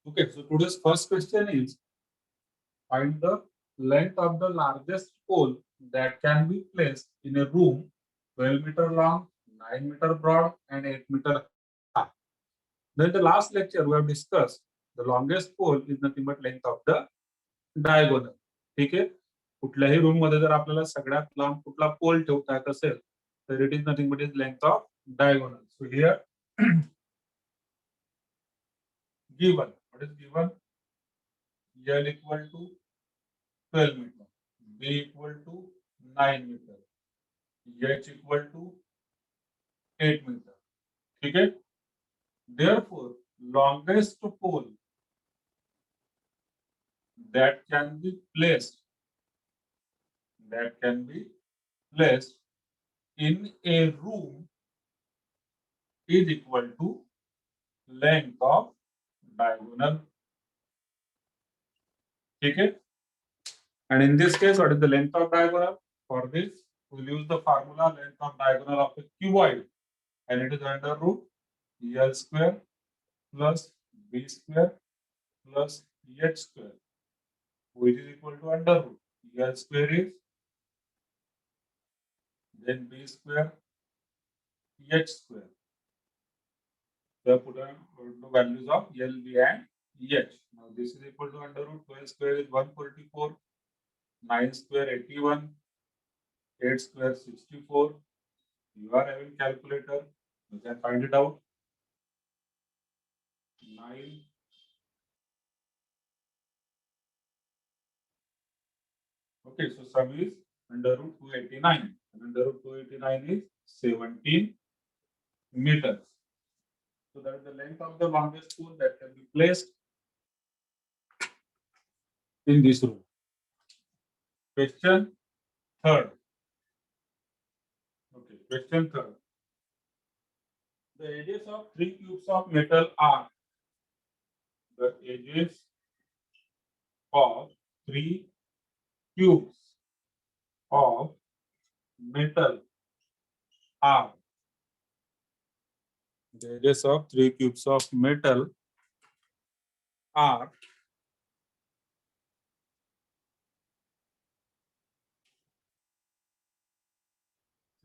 Okay, so today's first question is find the length of the largest pole that can be placed in a room 12-meter long, 9-meter broad, and 8-meter high. Then the last lecture we have discussed the longest pole is nothing but length of the diagonal. ठीक आहे. कुठल्याही room मध्ये जर आपल्याला सगळ्यात लांब कुठला पोल ठेवता येत असेल तर it is nothing but is length of diagonal. So here given what is given L equal to 12 meter, B equal to 9 meter, H equal to 8 meter. ठीक है. Therefore, longest pole that can be placed in a room is equal to length of diagonal. Okay. And in this case, what is the length of diagonal? For this, we'll use the formula length of diagonal of a cuboid, and it is under root L square plus B square plus H square, which is equal to under root L square is then B square H square. So put on the values of L, B, and H. Now this is equal to under root 12 square is 144, 9 square 81, 8 square 64. You are having calculator, you can find it out. 9 okay, so sum is under root 289, and under root 289 is 17 meters. So that is the length of the longest pole that can be placed in this room. Question third. Okay, question third. The edges of three cubes of metal are the edges of three cubes of metal are the edges of three cubes of metal are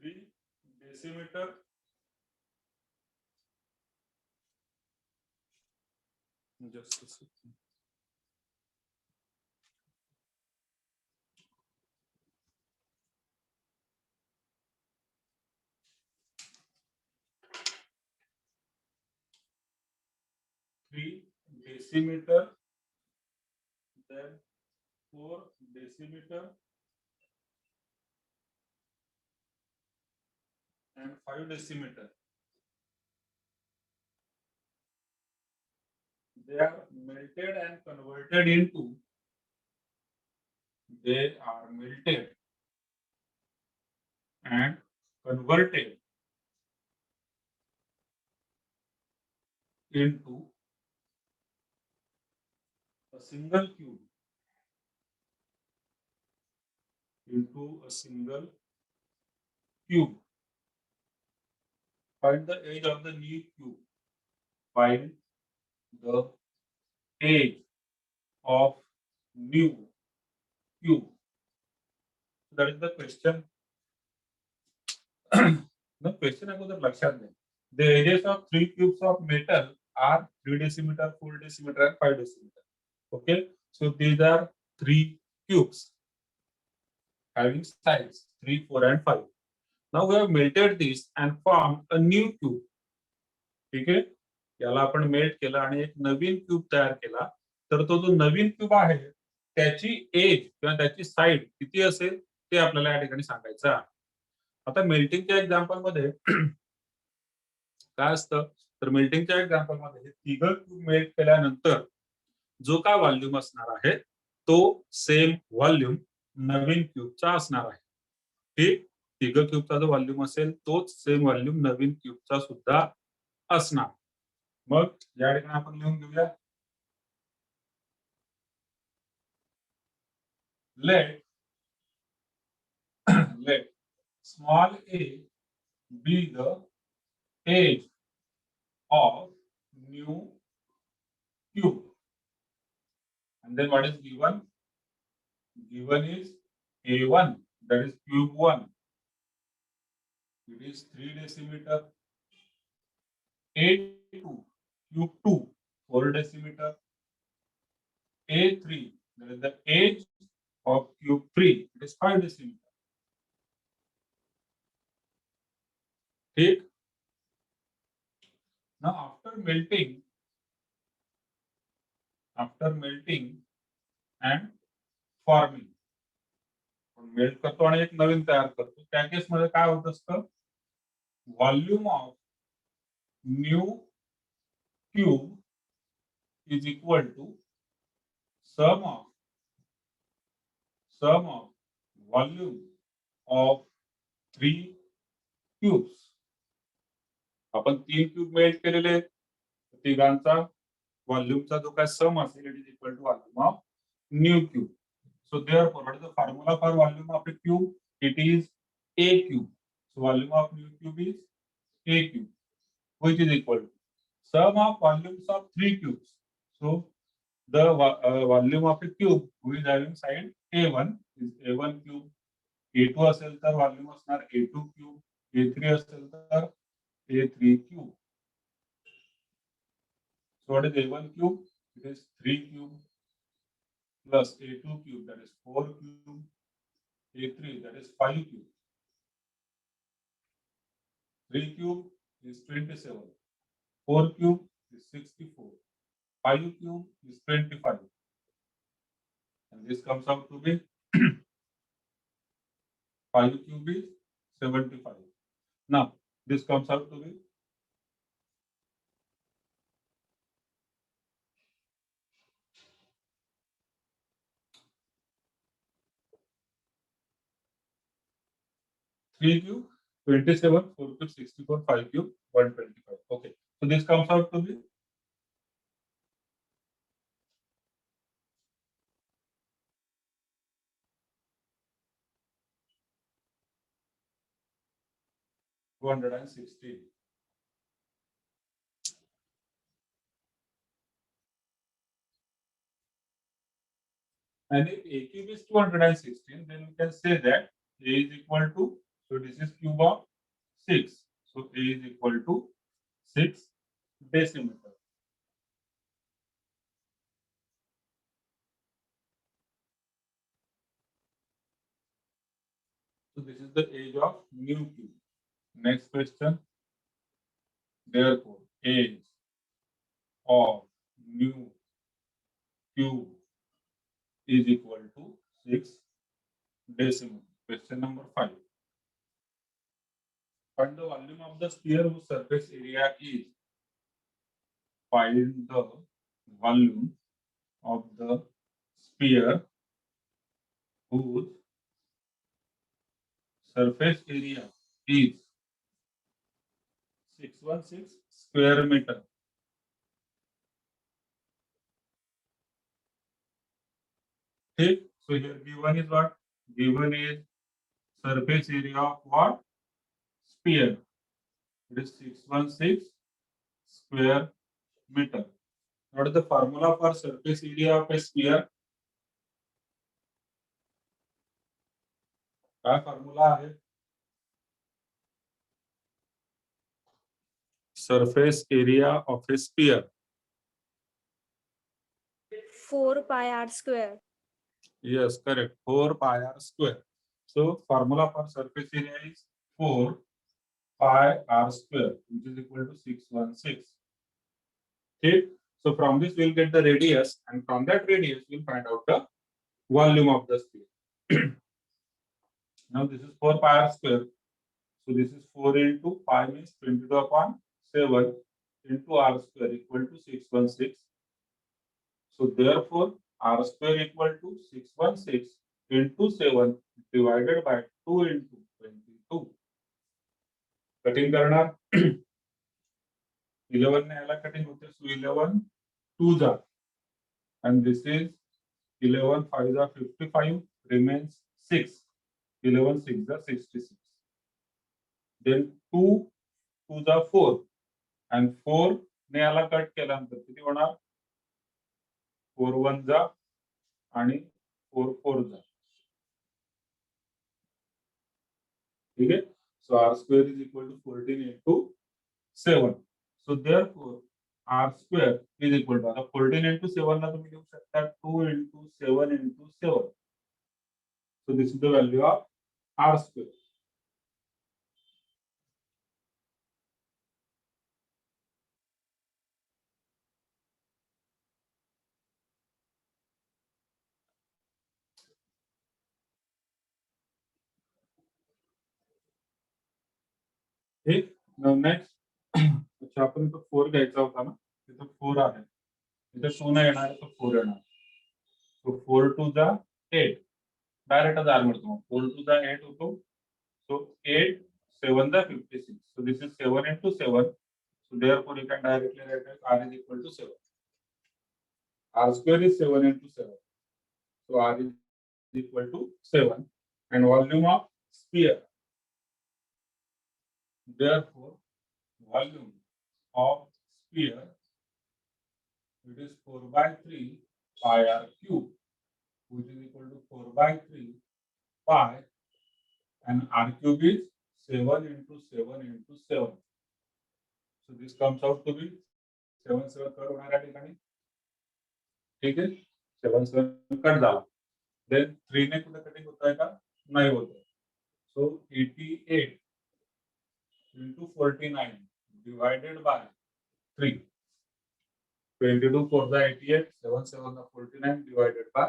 3 decimeter, just a second. 3 decimeter, then 4 decimeter, and 5 decimeter. They are melted and converted into a single cube Find the edge of the new cube. Find the edge of new cube. That is the question. The question अगोदर लक्षात घ्या. The edges of three cubes of metal are 3 decimeter, 4 decimeter, and 5 decimeter. Okay, so these are three cubes having sides 3, 4, and 5. Now we have melted this and formed a new cube. ठीक आहे. याला आपण melt केलं आणि एक नवीन cube तयार केला. तर तो जो नवीन क्यूब आहे त्याची एज किंवा त्याची साईड किती असेल ते आपल्याला या ठिकाणी सांगायचं आहे. आता मेल्टिंगच्या एक्झाम्पल मध्ये काय असतं तर मेल्टिंगच्या एक्झाम्पल मध्ये हे तिघ क्यूब मेल्ट केल्यानंतर जो काय व्हॉल्यूम असणार आहे तो सेम व्हॉल्यूम नवीन क्यूबचा असणार आहे. ठीक. तिघ क्यूबचा जो व्हॉल्यूम असेल तोच सेम व्हॉल्यूम नवीन क्यूबचा सुद्धा असणार. मग या ठिकाणी आपण लिहून घेऊया. let small a be the edge of new cube. And then what is given? Given is A1, that is cube 1. It is 3 decimeter. A2, cube 2, 4 decimeter. A3, that is the edge of cube 3, it is 5 decimeter. ठीक? Now after melting and forming, melt करतो आणि एक नवीन तयार करतो, त्या case मध्ये काय होत असतं? Volume of new cube is equal to sum of volume of 3 cubes. आपण 3 क्यूब मेल्ट केलेले आहेत, तिघांचा व्हॉल्यूमचा जो काय सम असेल it is equal to volume of new cube. So therefore, what is the formula for volume of a cube? It is A cube. So volume of new cube is A cube, which is equal to sum of volumes of 3 cubes. So the volume of a cube who is having sign A1 is A1 cube. A2 असेल तर volume असणार A2 cube. A3 असेल तर A3 cube. So what is A1 cube? It is 3 cube. Plus A2 cube, that is 4 cube, A3, that is 5 cube. 3 cube is 27, 4 cube is 64, 5 cube is 25, and this comes out to be 5 cube is 75. Now this comes out to be 3 cube, 27, 4 cube, 64, 5 cube, 125. Okay, so this comes out to be 216. And if A cube is 216, then we can say that A is equal to, so this is cube of 6. So A is equal to 6 decimeter. So this is the age of new cube. Next question. Therefore, age of new cube is equal to 6 decimeter. Question number 5. Find the volume of the sphere whose surface area is. Find the volume of the sphere whose surface area is 616 square meter. Okay, so here given is what? Given is surface area of what? Sphere. It is 616 square meter. What is the formula for surface area of a sphere? क्या formula है? Surface area of a sphere. 4 pi r square. Yes, correct. 4 pi r square. So formula for surface area is 4 pi r square, which is equal to 616. Okay. So from this we'll get the radius, and from that radius we'll find out the volume of the sphere. Now this is 4 pi r square. So this is 4 into pi means 22 upon 7 into r square equal to 616. So therefore r square equal to 616 into 7 divided by 2 into 22. Cutting करणार 11 ने याला cutting होते, so 11 2 जा, and this is 11 5 जा 55 remains 6, 11 6 जा 66. Then 2 2 जा 4 and 4 ने याला कट केल्यानंतर किती होणार? 4 1 जा आणि 4 4 जा. ठीक आहे. So r square is equal to 14 into 7. So therefore r square is equal to, आता 14 इंटू 7 ला तुम्ही लिहू शकता 2 into 7 into 7. So this is the value of r square. ठीक. नेक्स्ट, अच्छा आपण इथं 4 घ्यायचा होता ना, तिथं 4 आहे, इथं 2 नाही येणार तर 4 येणार. सो 4 टू जा 8, डायरेक्टच आर मिळतो. 4 टू जा 8 होतो. सो 8 7 जा 56. So this is 7 into 7. So therefore you can directly write as R is equal to 7. R square is 7 into 7. So R is equal to 7 and volume of sphere. Therefore, volume of sphere, it is 4 by 3 pi r cube, which is equal to 4 by 3 pi, and r cube is 7 into 7 into 7. So this comes out to be 7 7 cut होणार या ठिकाणी. ठीक आहे. 7 7 cut झाला. Then 3 ने कुठे cutting होत आहे का? नाही होत आहे. सो 88 into 49 divided by 3. 22 4 the 88, 7 7 the 49 divided by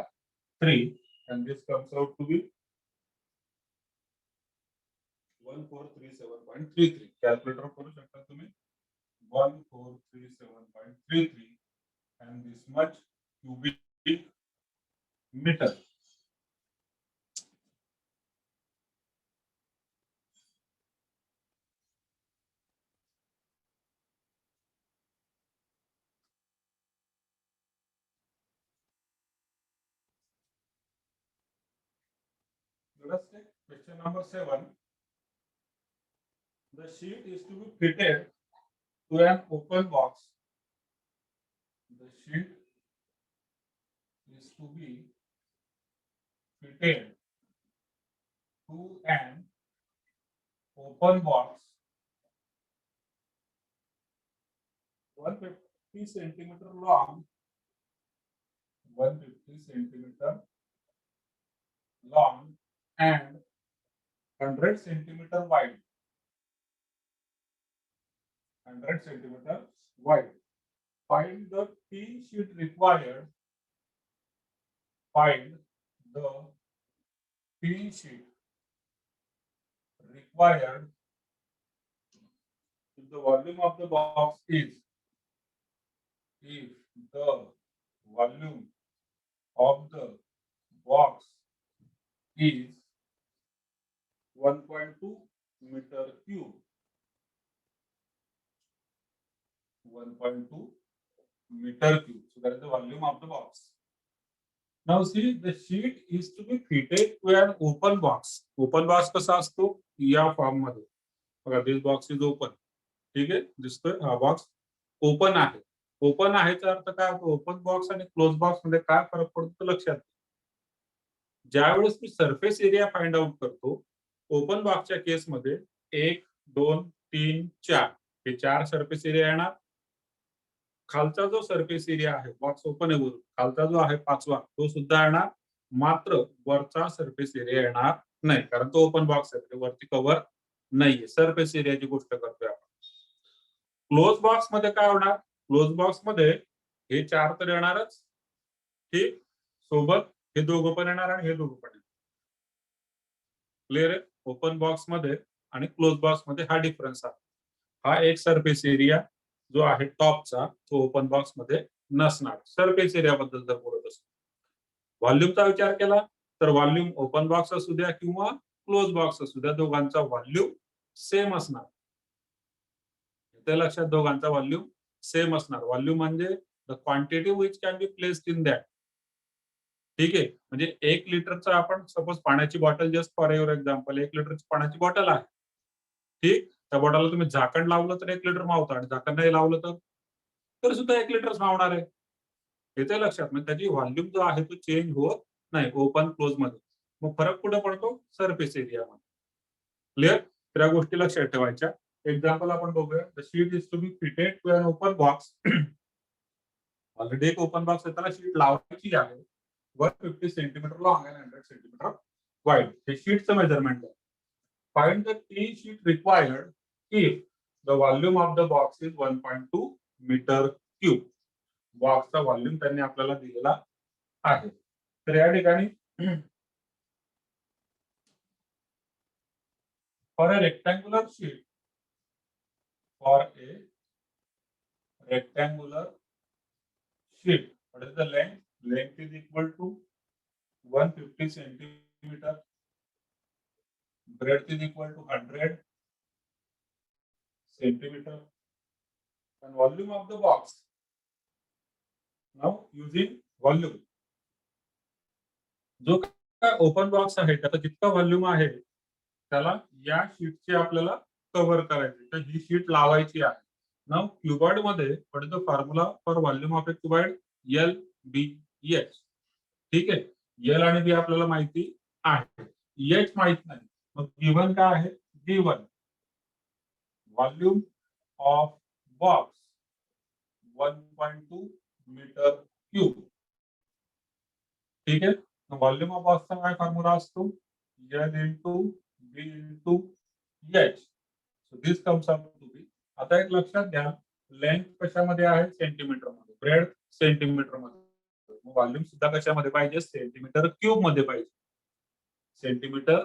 3, and this comes out to be 1437.33. Calculator करू शकता तुम्ही. 1437.33 and this much cubic meter. Let us take question number 7. The sheet is to be fitted to an open box. The sheet is to be fitted to an open box 150 centimeter long, 150 centimeter long and 100 centimeter wide. 100 centimeter wide. Find the P sheet required. Find the P sheet required if the volume of the box is, if the volume of the box is 1.2 meter cube. 1.2 meter cube. So that is the volume of the box. Now see, the sheet is to be fitted to an open box. Open box कसा असतो? या form मध्ये बघा, this box is open. ठीक आहे, दिसतोय हा box open आहे. ओपन आहेचा अर्थ काय होतो? ओपन बॉक्स आणि क्लोज बॉक्स मध्ये काय फरक पडतो लक्षात. ज्यावेळेस मी सरफेस एरिया फाइंड आउट करतो, ओपन बॉक्सच्या केसमध्ये 1 2 3 4 हे 4 सरफेस एरिया येणार. खालचा जो सरफेस एरिया आहे, बॉक्स ओपन आहे वरून, खालचा जो आहे 5वा तो सुद्धा येणार. मात्र वरचा सरफेस एरिया येणार नाही, कारण तो ओपन बॉक्स आहे, वरती कव्हर नाहीये. सरफेस एरियाची गोष्ट करतोय आपण. क्लोज बॉक्स मध्ये काय होणार? क्लोज बॉक्स मध्ये हे 4 तर येणारच. ठीक, सोबत हे दोघं पण येणार आणि हे दोघं पण येणार. क्लिअर आहे? ओपन बॉक्स मध्ये आणि क्लोज बॉक्स मध्ये हा डिफरन्स आहे. हा एक सरफेस एरिया जो आहे टॉपचा, तो ओपन बॉक्स मध्ये नसणार. सरफेस एरिया बद्दल जर बोलत असतो, व्हॉल्यूमचा विचार केला तर व्हॉल्यूम ओपन बॉक्स असू द्या किंवा क्लोज बॉक्स असू द्या, दोघांचा व्हॉल्यूम सेम असणार. ते लक्षात, दोघांचा व्हॉल्यूम सेम असणार. व्हॉल्यूम म्हणजे the quantity which can be placed in that. ठीक आहे, म्हणजे 1 लिटरचा आपण सपोज पाण्याची bottle, just for your example 1 लिटरची पाण्याची बॉटल आहे. ठीक, त्या बॉटलला तुम्ही झाकण लावलं तर 1 लिटर मावतं आणि झाकण नाही लावलं तर सुद्धा 1 लिटरच मावणार आहे. येते लक्षात, म्हणजे त्याची व्हॉल्यूम जो आहे तो चेंज होत नाही ओपन क्लोज मध्ये. मग फरक कुठे पडतो? सरफेस एरियामध्ये. क्लिअर? तर या गोष्टी लक्षात ठेवायच्या. एक्झाम्पल आपण बघूया. The sheet is to be fitted to an open box. Already एक ओपन बॉक्स आहे, त्याला शीट लावायची आहे. 150 centimetre long and 100 centimetre wide. हे शीटचं मेजरमेंट आहे. Find the clean sheet required if the volume of the box is 1.2 metre cube. बॉक्सचा volume त्यांनी आपल्याला दिलेला आहे. तर या ठिकाणी for a rectangular sheet, for a rectangular sheet, what is the length? Length is equal to 150 centimeter. Breadth is equal to 100 centimeter. And volume of the box. Now using volume. जो open box आहे त्याचा जितका volume आहे त्याला या शीटचे आपल्याला cover करायचे, तर ही शीट लावायची आहे. नाउ क्युबॉइड मध्ये what is the formula for volume of A cuboid? LBH. ठीक आहे, एल आणि बी आपल्याला माहिती आहे, एच माहित नाही. मग गिव्हन काय आहे? Given volume of box 1.2 metre cube. ठीक आहे, व्हॉल्यूम ऑफ बॉक्सचा काय फॉर्म्युला असतो? L into B into H. So this comes up to be. आता एक लक्षात घ्या, लेंथ कशामध्ये आहे? सेंटीमीटर मध्ये. ब्रेड सेंटीमीटर मध्ये. व्हॉल्यूम सुद्धा कशामध्ये पाहिजे? सेंटीमीटर क्यूब मध्ये पाहिजे. सेंटीमीटर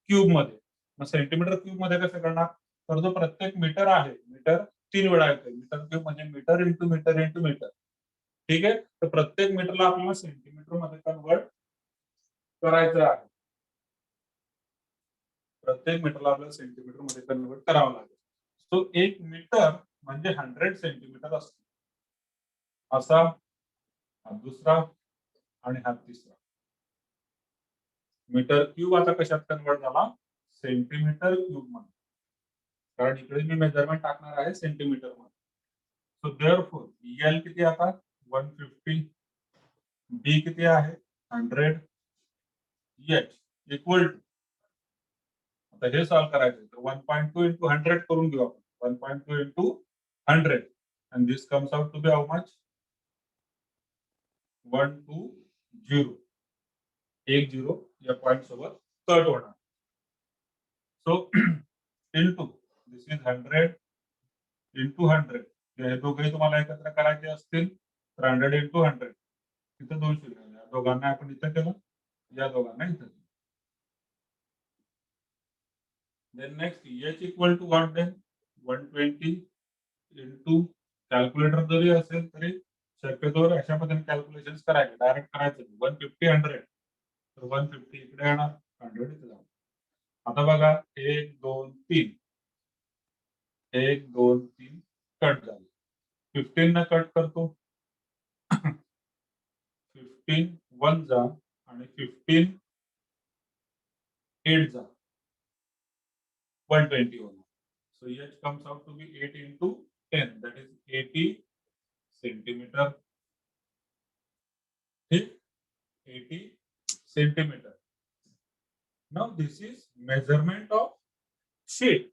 क्यूब मध्ये. मग सेंटीमीटर क्यूब मध्ये कसं करणार? तर जो प्रत्येक मीटर आहे, मीटर 3 वेळा येतो. मीटर क्यूब म्हणजे metre into metre into metre. ठीक आहे, तर प्रत्येक मीटरला आपल्याला सेंटीमीटर मध्ये कन्वर्ट करायचं आहे. प्रत्येक मीटरला आपल्याला सेंटीमीटर मध्ये कन्वर्ट करावं लागेल. सो 1 मीटर म्हणजे 100 सेंटीमीटर असतो. असा हा दुसरा आणि हा तिसरा. मीटर क्यूब आता कशात कन्वर्ट झाला? सेंटीमीटर क्यूब मध्ये. कारण इकडे मी मेजरमेंट टाकणार आहे सेंटीमीटर मध्ये. सो देअरफॉर एल किती आता? 150. बी किती आहे? 100. एच इक्वल टू, आता हे सॉल्व करायचं तर 1.2 इंटू 100 करून घेऊ आपण. 1.2 into 100 and this comes out to be how much? 120. एक झिरो या पॉइंट सोबत कट होणार. So into this is 100 into 100. हे दोघे तुम्हाला एकत्र करायचे असतील तर 100 इंटू 100. तिथे 200 झाले. या दोघांना आपण इथं केलं, या दोघांना इथं केलं. Then next h equal to what then? 120 into calculator जरी असेल तरी शक्यतोवर अशा पद्धतीने कॅल्क्युलेशन करायचे. डायरेक्ट करायचं 150 100. तर 150 इकडे येणार, 100 इथे जाणार. आता बघा 1 2 3 1 2 3 कट झाले. 15 न कट करतो. 15 1 जा आणि 15 8 जा. 120 होणार. So h comes out to be 8 into 10, that is 80 centimeter. ठीक, 80 centimeter. Now this is measurement of sheet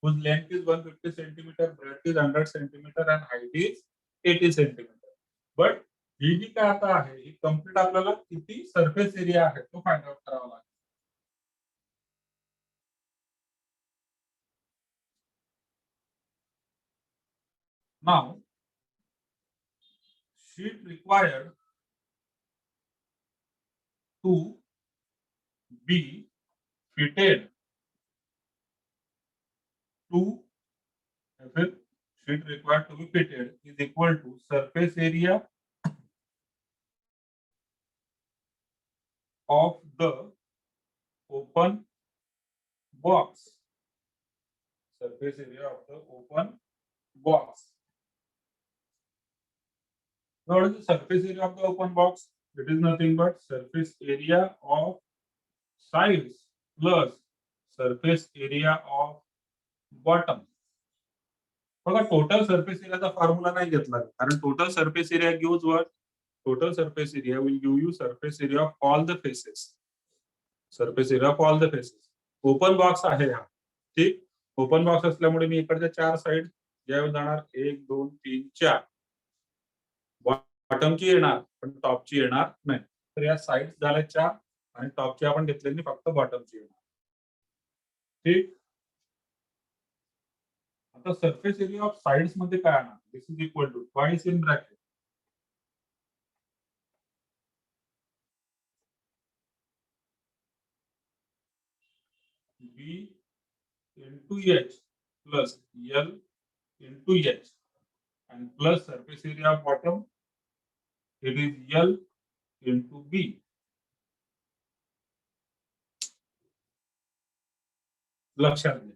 whose length is 150 centimeter, breadth is 100 centimeter and height is 80 centimeter. But ही जी काय आता आहे ही कम्प्लीट आपल्याला किती सरफेस एरिया आहे तो find out करावा लागेल. Now sheet required to be fitted to, sheet required to be fitted is equal to surface area of the open box. Surface area of the open box. Now, what is the surface area of the open box? It is nothing but surface area of sides plus surface area of bottom. बघा total surface एरियाचा formula नाही घेतला कारण total surface area gives what? total surface area will give you surface area of all the faces. Surface area of all the faces. Open box आहे हा, ठीक. Open box असल्यामुळे मी इकडच्या 4 side ज्यावेळी जाणार 1 2 3 4 बॉटमची येणार पण टॉपची येणार नाही. तर या साइड झाल्या 4 आणि टॉपची आपण घेतलेली फक्त बॉटमची येणार, ठीक. आता सरफेस एरिया ऑफ साइड्स मध्ये काय येणार? This is equal to twice in bracket B into H plus L into H and plus surface area of bottom, it is L into B. लक्षात घ्या,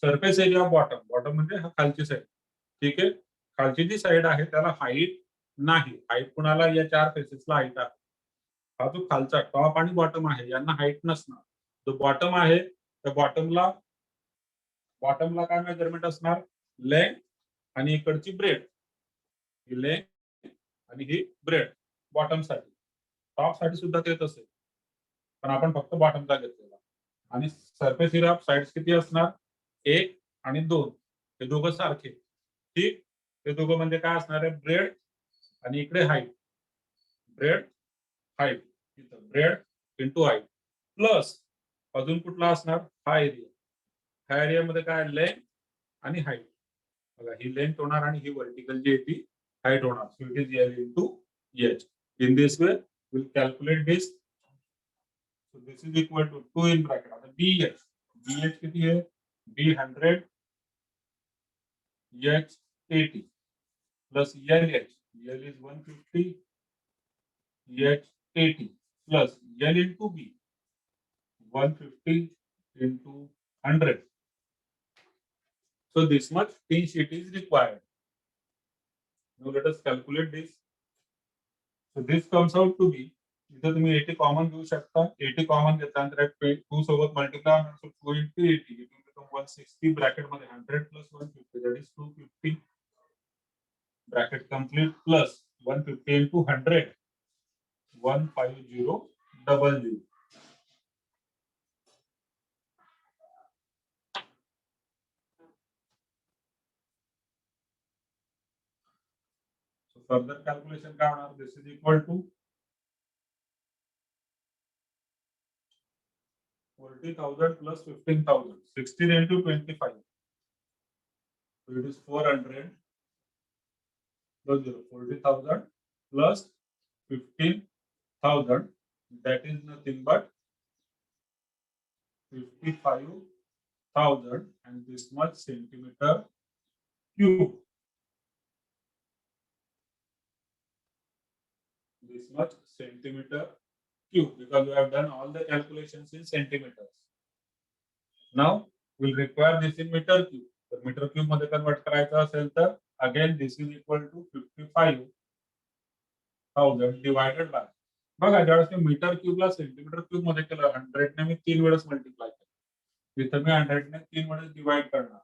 surface area of bottom, bottom म्हणजे हा खालची side, ठीक आहे. खालची जी side आहे त्याला हाईट नाही. हाईट कुणाला? या 4 फेसेसला हाईट आहे. हा जो खालचा टॉप आणि बॉटम आहे यांना हाईट नसणार. जो बॉटम आहे त्या बॉटमला काय मेजरमेंट असणार? लेंथ आणि इकडची ब्रेड, ही लेंथ आणि ही ब्रेड बॉटम साठी. टॉप साठी सुद्धा तेच असेल पण आपण फक्त बॉटमचा घेतलेला. आणि सरफेस एरिया ऑफ साइड्स किती असणार? 1 आणि 2, हे दोघं सारखे, ठीक. हे दोघं म्हणजे काय असणार आहे? ब्रेड आणि इकडे हाईट, ब्रेड हाईट, इथं ब्रेड इंटू हाईट प्लस अजून कुठला असणार? हा एरिया. ह्या एरियामध्ये काय? लेंथ आणि हाईट. बघा ही लेंथ होणार आणि ही वर्टिकल जी आहे ती हाईट होणार. सो it is L into H. In this way we'll calculate this. So this is equal to 2 in bracket. आता BH किती आहे? B 100, H 80 plus LH. L is 150, H 80 plus L into B 150 into 100. So this much thin sheet is required. Now let us calculate this. So this comes out to be, इथं तुम्ही 80 common घेऊ शकता. 80 common घेतल्यानंतर 2 सोबत multiply होणार. सो 2 into 80 it will become 160 bracket मध्ये 100 plus 150 that is 250 bracket complete plus 150 into 100 15000. So further calculation काय होणार? This is equal to 40,000 plus 15,000. 16 into 25. So it is 400 plus 0. 40,000 plus 15,000. That is nothing but 55,000 and this much centimeter cube. This much centimeter cube because we have done all the calculations in centimeters. Now we'll require this in meter cube. तर metre cube मध्ये convert करायचं असेल तर again this is equal to 55,000 divided by, बघा ज्यावेळेस मी metre क्यूबला centimetre cube मध्ये केलं 100 ने मी 3 वेळेस मल्टिप्लाय केलं, इथं मी 100 ने 3 वेळेस डिवाइड करणार.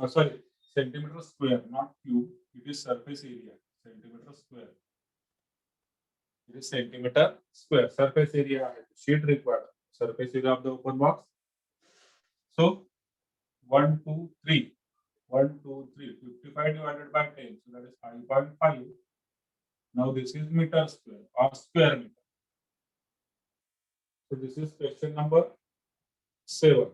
Sorry, centimetre square not cube. It is surface area. Centimetre square, it is centimeter square. Surface area sheet required. Surface area of the open box. So 1 2 3 1 2 3 55 divided by 10, so that is 5.5. Now this is meter square or square meter. So this is question number 7.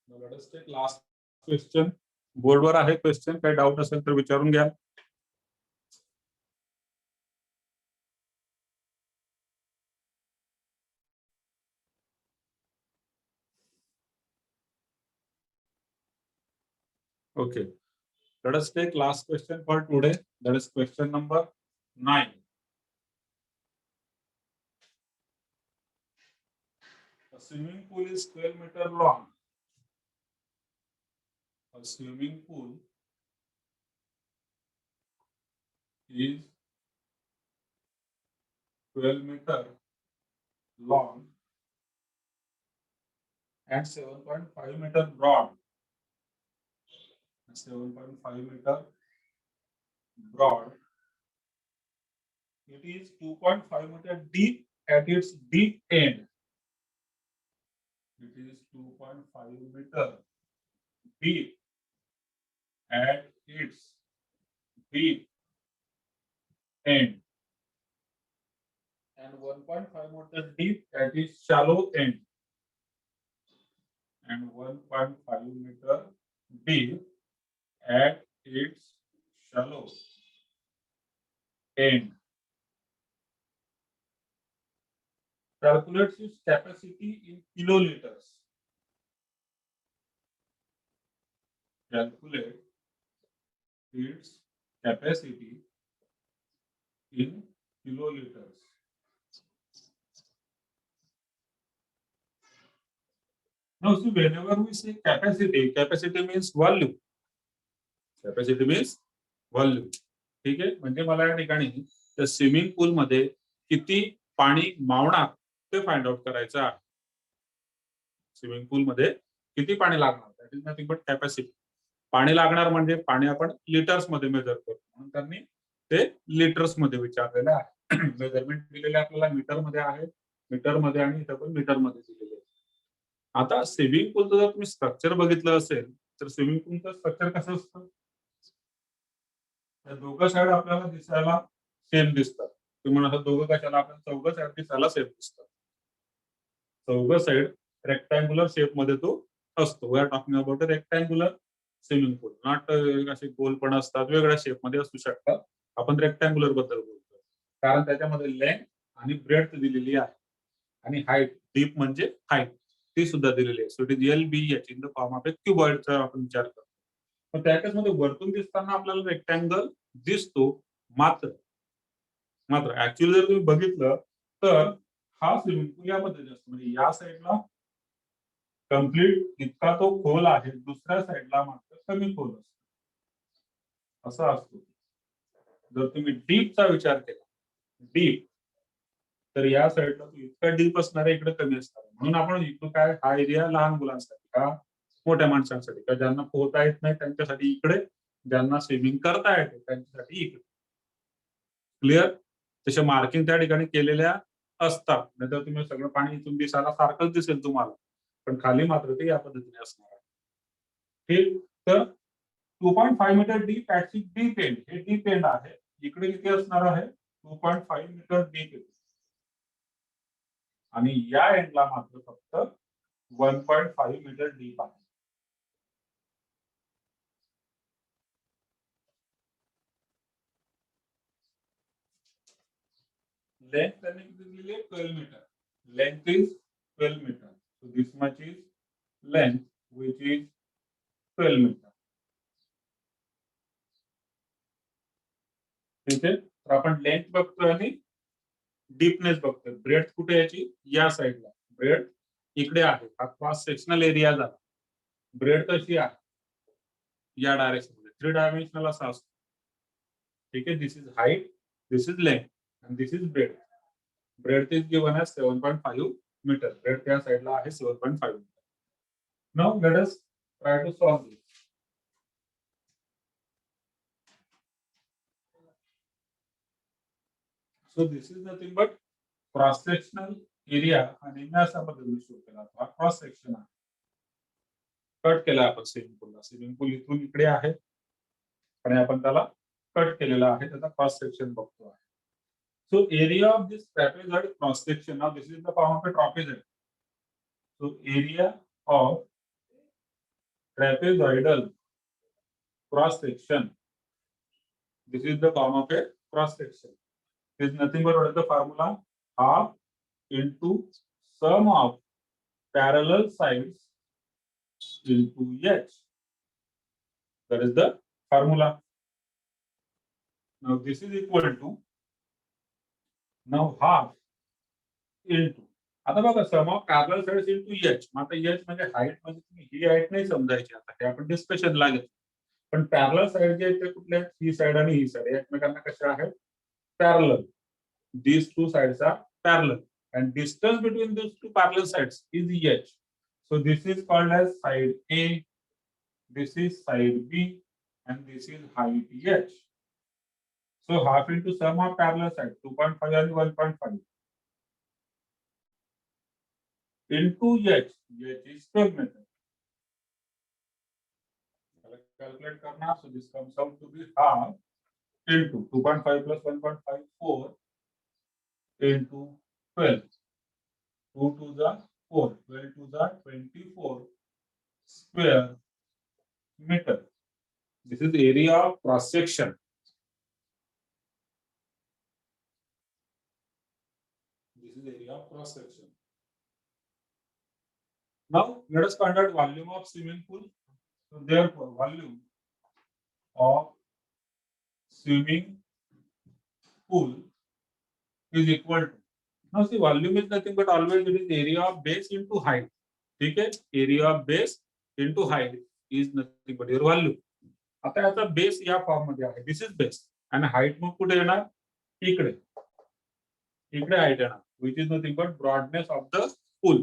Now let us take last question. बोर्डवर आहे question, काही doubt असेल तर विचारून घ्या. Okay, let us take last question for today. That is question number 9. A swimming pool is 12 meters long. A swimming pool is 12 meters long and 7.5 meter broad. 7.5 meter broad. It is 2.5 meter deep at its deep end. It is 2.5 meter deep at its deep end and 1.5 meter deep at its shallow end and 1.5 meter deep at its shallow end. Calculates its capacity in kiloliters. Calculate its capacity in kiloliters. Now, see, whenever we say capacity, capacity means volume. Capacity means volume. ठीक आहे, म्हणजे मला या ठिकाणी त्या swimming pool मध्ये किती पाणी मावणार ते फाइंड आउट करायचं आहे. स्विमिंग पूल मध्ये किती पाणी लागणार, that is nothing but capacity. पाणी लागणार म्हणजे पाणी आपण लिटर्स मध्ये मेजर करतो, म्हणून त्यांनी ते लिटर्स मध्ये विचारलेलं आहे. मेजरमेंट दिलेले आपल्याला मीटर मध्ये आहे, मीटर मध्ये आणि इथं पण मीटर मध्ये दिलेले आहे. आता स्विमिंग पूलचं जर तुम्ही स्ट्रक्चर बघितलं असेल तर स्विमिंग पूलचं स्ट्रक्चर कसं असतं, त्या दोघं साइड आपल्याला दिसायला सेम दिसतात. तुम्ही म्हणा दोघं कशाला, आपल्याला चौघं साइड दिसायला सेम दिसतात. चौघं साइड रेक्टँग्युलर शेप मध्ये तो असतो. We are talking about a rectangular swimming pool, not असे गोल पण असतात, वेगळ्या शेप मध्ये असू शकतात. आपण रेक्टँग्युलर बद्दल बोलतो कारण त्याच्यामध्ये लेंथ आणि ब्रेड्थ दिलेली आहे आणि हाईट, डीप म्हणजे हाईट, ती सुद्धा दिलेली आहे. So it is LBH in the form of a क्युबॉइडचा आपण विचार करतो. पण त्याच्यामध्ये वरतून दिसताना आपल्याला रेक्टँगल दिसतो, मात्र ऍक्च्युअली जर तुम्ही बघितलं तर हा स्विमिंग पूल यामध्ये असतो, म्हणजे या साईडला कम्प्लीट इतका तो खोल आहे, दुसऱ्या साईडला मात्र कमी खोल असतो, असा असतो. जर तुम्ही डीपचा विचार केला, डीप, तर या साईडला तो इतका डीप असणार आहे, इकडे कमी असणार आहे. म्हणून आपण इकडे काय, हा एरिया लहान मुलांसाठी का मोठ्या माणसांसाठी का ज्यांना पोहता येत नाही त्यांच्यासाठी इकडे, ज्यांना स्विमिंग करता येते त्यांच्यासाठी इकडे. क्लिअर? तसे मार्किंग त्या ठिकाणी केलेल्या असतात, नाहीतर तुम्ही सगळं पाणी इथून दिसायला सारखंच दिसेल तुम्हाला, पण खाली मात्र ते या पद्धतीने असणार आहे. ठीक, तर 2.5 metre deep at deep end, हे डीप एंड आहे, इकडे किती असणार आहे 2.5 मीटर डीप एंड, आणि या एंडला मात्र फक्त 1.5 मीटर डीप आहे. लेंथ त्यांनी किती दिलेली आहे 12 metre. Length is 12 metre. So this much is length which is 12 metre. ठीक आहे, तर आपण लेंथ बघतोय आणि डीपनेस बघतोय. ब्रेड्थ कुठे याची, या साईडला ब्रेड्थ इकडे आहे, हा क्रॉस सेक्शनल एरिया झाला. ब्रेड्थ कशी आहे या डायरेक्शन मध्ये, 3 डायमेन्शनल असा असतो. ठीक आहे, this is height, this is length and this is breadth. Breadth is given as 7.5 meter. Breadth या साइडला आहे 7.5 meter. Now let us try to solve this. So this is nothing but cross sectional area आणि मी अशा पद्धतीने show केला. हा cross section आहे, cut केला आपण स्विमिंग पूलला. स्विमिंग पूल इथून इकडे आहे आणि आपण त्याला कट केलेला आहे, त्याचा क्रॉस सेक्शन बघतो आहे. So area of this trapezoid cross section, now this is the form of a trapezoid. So area of trapezoidal cross section, this is the form of a cross section. This is nothing but what is the formula? Half into sum of parallel sides into h. That is the formula. Now this is equal to, now half into, आता बघा sum of parallel sides into h. आता h म्हणजे height, म्हणजे तुम्ही ही height नाही समजायची, आता हे आपण discussion लागेल. पण पॅरलल साइड जे आहेत ते कुठल्या, ही साइड आणि ही साइड एकमेकांना कशा आहेत, parallel. These two sides are parallel and distance between these two parallel sides is h. So this is called as side A, this is side B, and this is height H. So half into sum of parallel side 2.5 and 1.5 into H. H is 12 meters. Calculate करना, so this comes out to be half into 2.5 plus 1.54 into 12. 2 to the 4, 12 to the 24 square meter. This is area of cross section. This is area of cross section. Now let us find out volume of swimming pool. So therefore, volume of swimming pool is equal to. Now see, volume is nothing but always it is area of base into height. Okay, area of base into height is nothing but your volume. आता याचा base या form मध्ये आहे. This is base आणि height मग कुठे येणार? इकडे इकडे हाईट येणार, which is nothing but broadness of the pool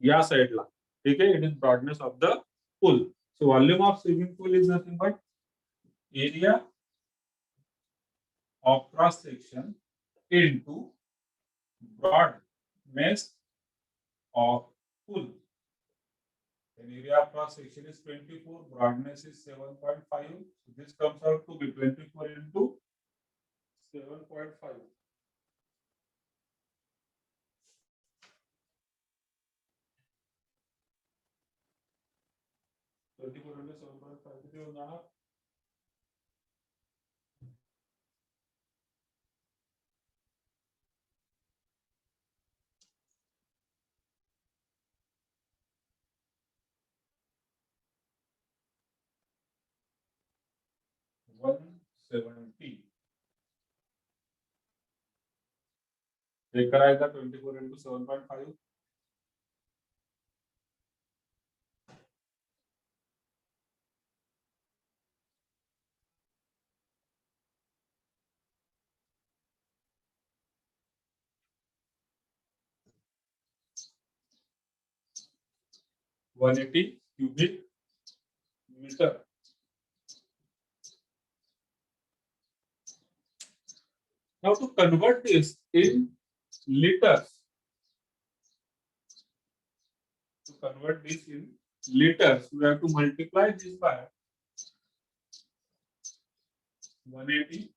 या साइडला. ठीक आहे, it is broadness of the pool. So volume of swimming pool is nothing but area of cross section into broadness of pool. And area of cross section is 24, broadness is 7.5. So this comes out to be 24 into 7.5. किती होऊन जाणार? हे करायचा 24 into 7.5. $180 cubic meter. Now to convert this in liters, we have to multiply this by 180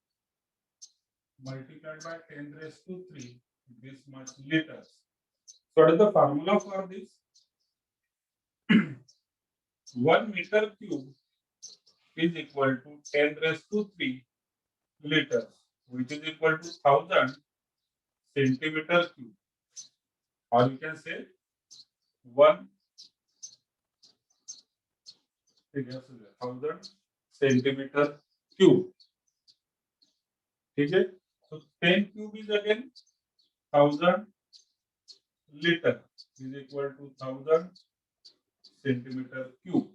multiplied by 10 raised to 3, this much liters. So what is the formula for this? 1 meter cube is equal to 10 raised to 3 liters, which is equal to 1000 centimeter cube. Or you can say 1000 centimeter cube. ठीक है? So 10 cube is again 1000 liter is equal to 1000 centimeter cube.